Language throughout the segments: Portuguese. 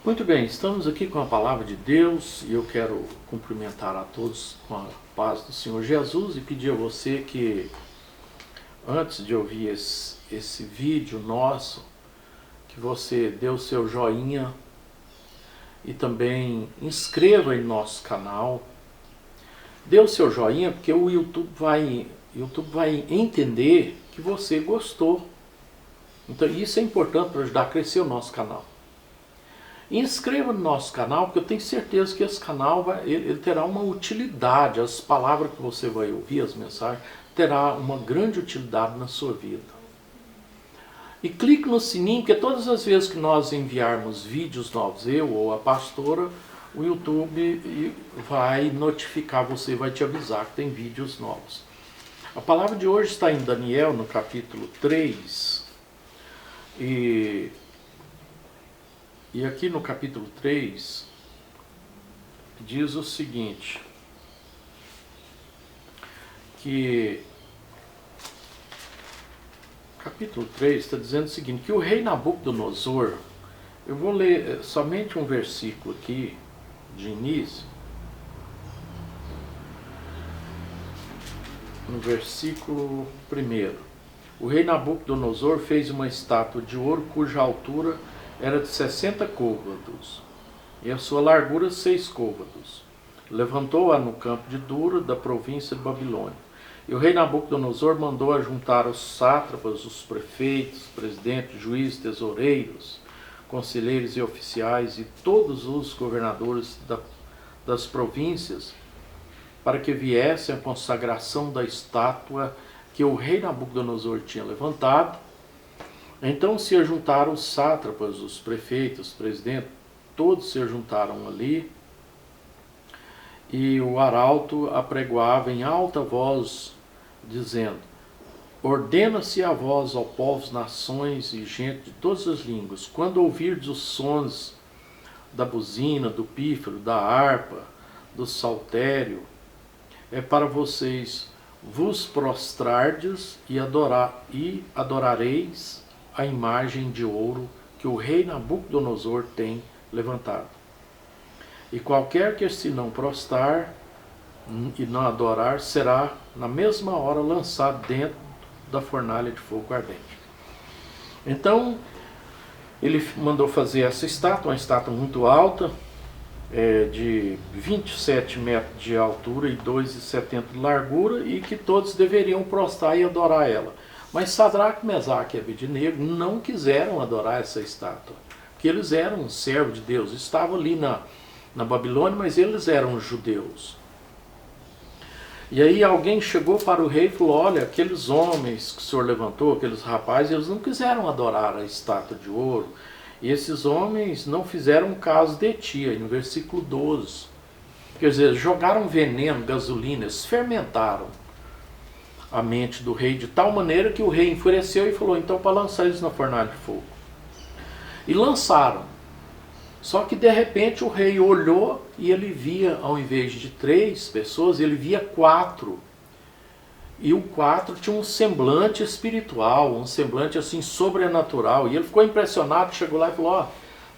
Muito bem, estamos aqui com a palavra de Deus e eu quero cumprimentar a todos com a paz do Senhor Jesus e pedir a você que, antes de ouvir esse vídeo nosso, que você dê o seu joinha e também inscreva em nosso canal. Dê o seu joinha porque o YouTube vai entender que você gostou. Então isso é importante para ajudar a crescer o nosso canal. E inscreva no nosso canal, porque eu tenho certeza que esse canal ele terá uma utilidade. As palavras que você vai ouvir, as mensagens, terá uma grande utilidade na sua vida. E clique no sininho, porque todas as vezes que nós enviarmos vídeos novos, eu ou a pastora, o YouTube vai notificar você, vai te avisar que tem vídeos novos. A palavra de hoje está em Daniel, no capítulo 3. E aqui no capítulo 3, diz o seguinte, que capítulo 3 está dizendo o seguinte, que o rei Nabucodonosor, eu vou ler somente um versículo aqui, de início, no versículo 1. O rei Nabucodonosor fez uma estátua de ouro cuja altura era de 60 côvados, e a sua largura 6 côvados. Levantou-a no campo de Dura, da província de Babilônia. E o rei Nabucodonosor mandou ajuntar os sátrapas, os prefeitos, presidentes, juízes, tesoureiros, conselheiros e oficiais, e todos os governadores das províncias, para que viessem à consagração da estátua que o rei Nabucodonosor tinha levantado. Então se ajuntaram os sátrapas, os prefeitos, os presidentes, todos se ajuntaram ali, e o arauto apregoava em alta voz, dizendo: ordena-se a vós, ó povos, nações e gente de todas as línguas, quando ouvirdes os sons da buzina, do pífaro, da harpa, do saltério, é para vocês vos prostrardes e adorareis a imagem de ouro que o rei Nabucodonosor tem levantado. E qualquer que se não prostrar e não adorar, será na mesma hora lançado dentro da fornalha de fogo ardente. Então, ele mandou fazer essa estátua, uma estátua muito alta, de 27 metros de altura e 2,70 de largura, e que todos deveriam prostrar e adorar ela. Mas Sadraque, Mesaque e Abednego não quiseram adorar essa estátua, porque eles eram servos de Deus, estavam ali na Babilônia, mas eles eram judeus. E aí alguém chegou para o rei e falou: olha, aqueles homens que o senhor levantou, aqueles rapazes, eles não quiseram adorar a estátua de ouro, e esses homens não fizeram caso de ti, aí no versículo 12. Quer dizer, jogaram veneno, gasolina, eles fermentaram a mente do rei de tal maneira que o rei enfureceu e falou: então para lançar eles na fornalha de fogo. E lançaram. Só que de repente o rei olhou e ele via, ao invés de 3 pessoas, ele via 4. E o 4 tinha um semblante espiritual, um semblante assim sobrenatural. E ele ficou impressionado, chegou lá e falou: ó,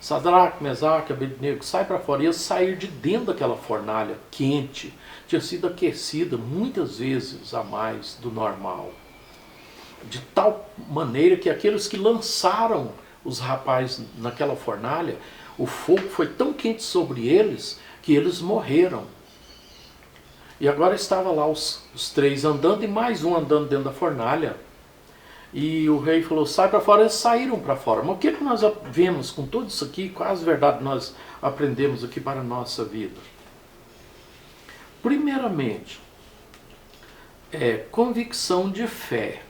Sadraque, Mesaque, Abednego, sai para fora. E eles saíram de dentro daquela fornalha quente, tinha sido aquecida muitas vezes a mais do normal. De tal maneira que aqueles que lançaram os rapazes naquela fornalha, o fogo foi tão quente sobre eles que eles morreram. E agora estava lá os 3 andando e mais um andando dentro da fornalha. E o rei falou: sai para fora. Eles saíram para fora. Mas o que nós vemos com tudo isso aqui? Quais verdades nós aprendemos aqui para a nossa vida? Primeiramente, convicção de fé.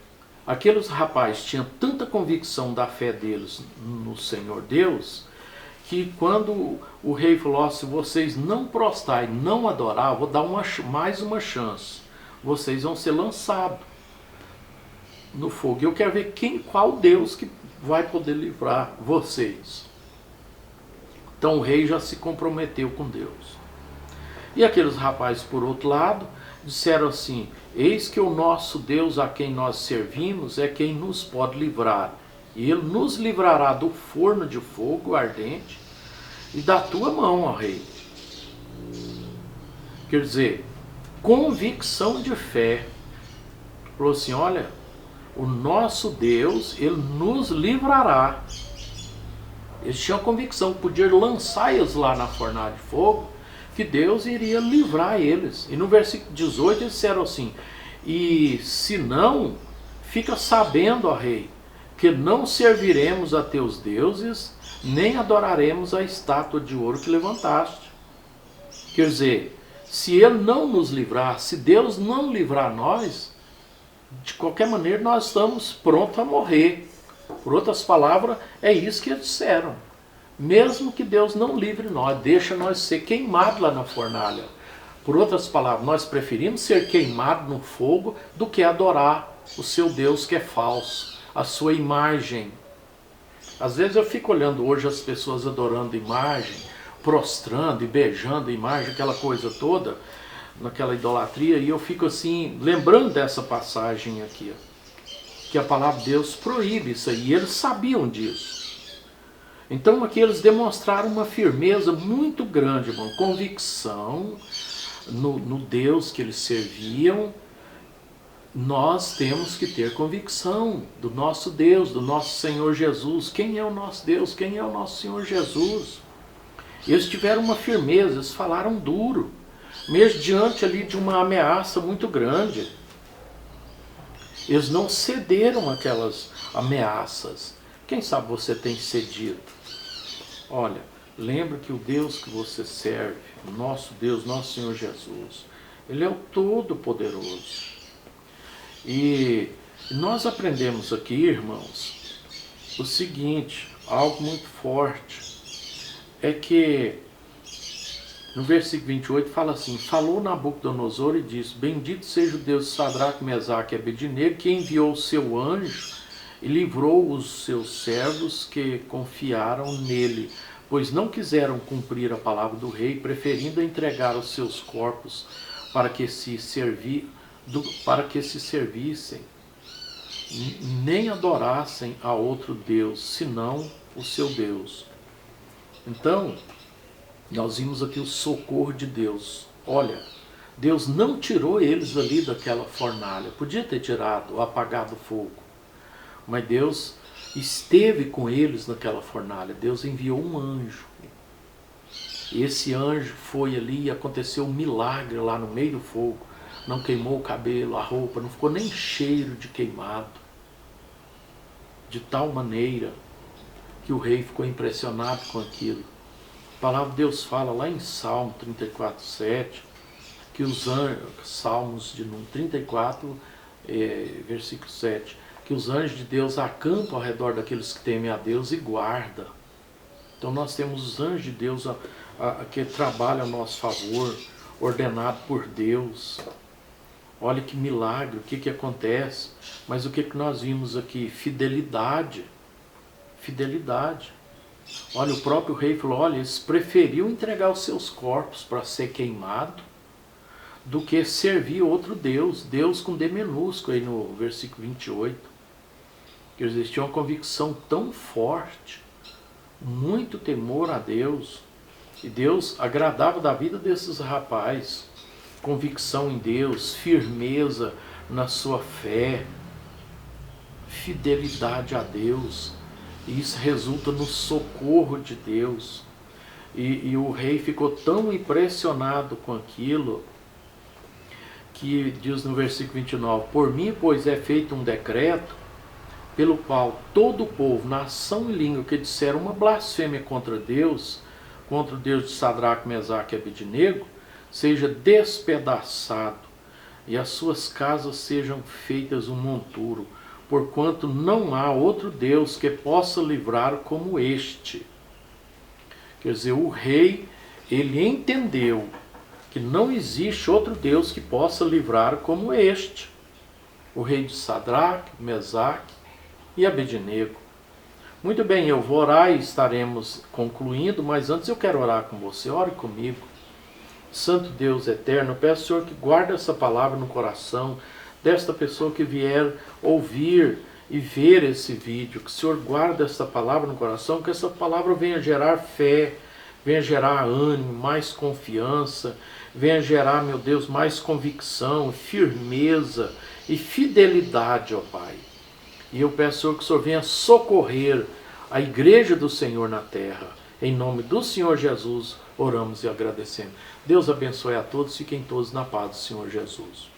Aqueles rapazes tinham tanta convicção da fé deles no Senhor Deus, que quando o rei falou: oh, se vocês não prostrarem, não adorar, vou dar mais uma chance. Vocês vão ser lançados no fogo. Eu quero ver qual Deus que vai poder livrar vocês. Então o rei já se comprometeu com Deus. E aqueles rapazes, por outro lado, disseram assim: eis que o nosso Deus a quem nós servimos é quem nos pode livrar. E ele nos livrará do forno de fogo ardente e da tua mão, ó rei. Quer dizer, convicção de fé. Falou assim, olha, o nosso Deus, ele nos livrará. Eles tinham convicção que podia lançar eles lá na fornalha de fogo, que Deus iria livrar eles. E no versículo 18 eles disseram assim, e se não, fica sabendo, ó rei, que não serviremos a teus deuses, nem adoraremos a estátua de ouro que levantaste. Quer dizer, se ele não nos livrar, se Deus não livrar nós, de qualquer maneira nós estamos prontos a morrer. Por outras palavras, é isso que eles disseram. Mesmo que Deus não livre nós, deixa nós ser queimados lá na fornalha. Por outras palavras, nós preferimos ser queimados no fogo do que adorar o seu Deus que é falso, a sua imagem. Às vezes eu fico olhando hoje as pessoas adorando imagem, prostrando e beijando a imagem, aquela coisa toda, naquela idolatria, e eu fico assim, lembrando dessa passagem aqui, que a palavra de Deus proíbe isso aí, e eles sabiam disso. Então aqui eles demonstraram uma firmeza muito grande, irmão, convicção no Deus que eles serviam. Nós temos que ter convicção do nosso Deus, do nosso Senhor Jesus. Quem é o nosso Deus? Quem é o nosso Senhor Jesus? Eles tiveram uma firmeza, eles falaram duro, mesmo diante ali de uma ameaça muito grande. Eles não cederam àquelas ameaças. Quem sabe você tem cedido? Olha, lembra que o Deus que você serve, o nosso Deus, nosso Senhor Jesus, Ele é o Todo-Poderoso. E nós aprendemos aqui, irmãos, o seguinte, algo muito forte, é que no versículo 28 fala assim, falou Nabucodonosor e disse, bendito seja o Deus de Sadraque, Mesaque e Abednego, que enviou o seu anjo e livrou os seus servos que confiaram nele, pois não quiseram cumprir a palavra do rei, preferindo entregar os seus corpos para que se servissem, nem adorassem a outro Deus, senão o seu Deus. Então, nós vimos aqui o socorro de Deus. Olha, Deus não tirou eles ali daquela fornalha. Podia ter tirado ou apagado o fogo. Mas Deus esteve com eles naquela fornalha. Deus enviou um anjo. E esse anjo foi ali e aconteceu um milagre lá no meio do fogo. Não queimou o cabelo, a roupa, não ficou nem cheiro de queimado. De tal maneira que o rei ficou impressionado com aquilo. A palavra de Deus fala lá em Salmo 34, 7, que os anjos, Salmos de 34, versículo 7, que os anjos de Deus acampam ao redor daqueles que temem a Deus e guardam. Então nós temos os anjos de Deus que trabalham a nosso favor, ordenado por Deus. Olha que milagre, o que acontece. Mas o que nós vimos aqui? Fidelidade. Fidelidade. Olha, o próprio rei falou, olha, eles preferiam entregar os seus corpos para ser queimado do que servir outro Deus, Deus com D minúsculo, aí no versículo 28. Que eles tinham uma convicção tão forte, muito temor a Deus, e Deus agradava da vida desses rapazes, convicção em Deus, firmeza na sua fé, fidelidade a Deus. E isso resulta no socorro de Deus. E o rei ficou tão impressionado com aquilo, que diz no versículo 29, por mim, pois é feito um decreto, pelo qual todo o povo, nação e língua que disseram uma blasfêmia contra o Deus de Sadraque, Mesaque e Abednego, seja despedaçado, e as suas casas sejam feitas um monturo, porquanto não há outro Deus que possa livrar como este. Quer dizer, o rei, ele entendeu que não existe outro Deus que possa livrar como este. O rei de Sadraque, Mesaque e Abednego. Muito bem, eu vou orar e estaremos concluindo, mas antes eu quero orar com você. Ore comigo. Santo Deus eterno, eu peço, Senhor, que guarde essa palavra no coração desta pessoa que vier ouvir e ver esse vídeo, que o Senhor guarde essa palavra no coração, que essa palavra venha gerar fé, venha gerar ânimo, mais confiança, venha gerar, meu Deus, mais convicção, firmeza e fidelidade, ó Pai. E eu peço, Senhor, que o Senhor venha socorrer a igreja do Senhor na terra. Em nome do Senhor Jesus, oramos e agradecemos. Deus abençoe a todos, fiquem todos na paz do Senhor Jesus.